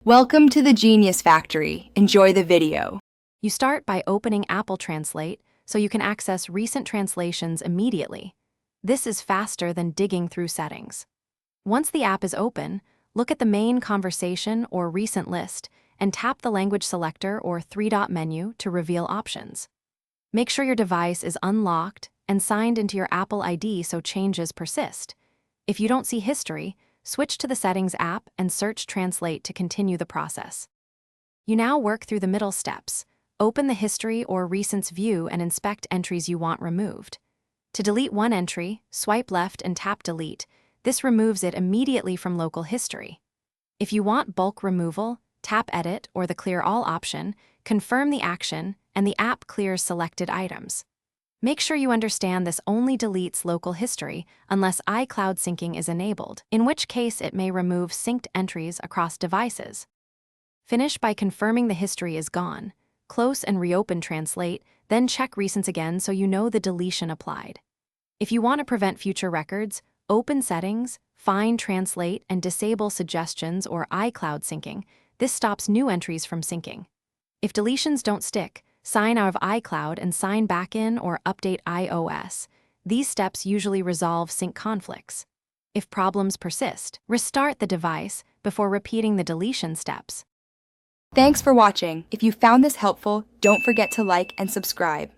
Welcome to the Genius Factory. Enjoy the video. You start by opening Apple Translate so you can access recent translations immediately. This is faster than digging through settings. Once the app is open, look at the main conversation or recent list and tap the language selector or three-dot menu to reveal options. Make sure your device is unlocked and signed into your Apple ID so changes persist. If you don't see history, switch to the Settings app and search Translate to continue the process. You now work through the middle steps. Open the History or Recents view and inspect entries you want removed. To delete one entry, swipe left and tap Delete. This removes it immediately from local history. If you want bulk removal, tap Edit or the Clear All option, confirm the action, and the app clears selected items. Make sure you understand this only deletes local history unless iCloud syncing is enabled, in which case it may remove synced entries across devices. Finish by confirming the history is gone. Close and reopen Translate, then check Recents again so you know the deletion applied. If you want to prevent future records, open Settings, find Translate, and disable Suggestions or iCloud syncing. This stops new entries from syncing. If deletions don't stick, sign out of iCloud and sign back in or update iOS. These steps usually resolve sync conflicts. If problems persist, restart the device before repeating the deletion steps. Thanks for watching. If you found this helpful, don't forget to like and subscribe.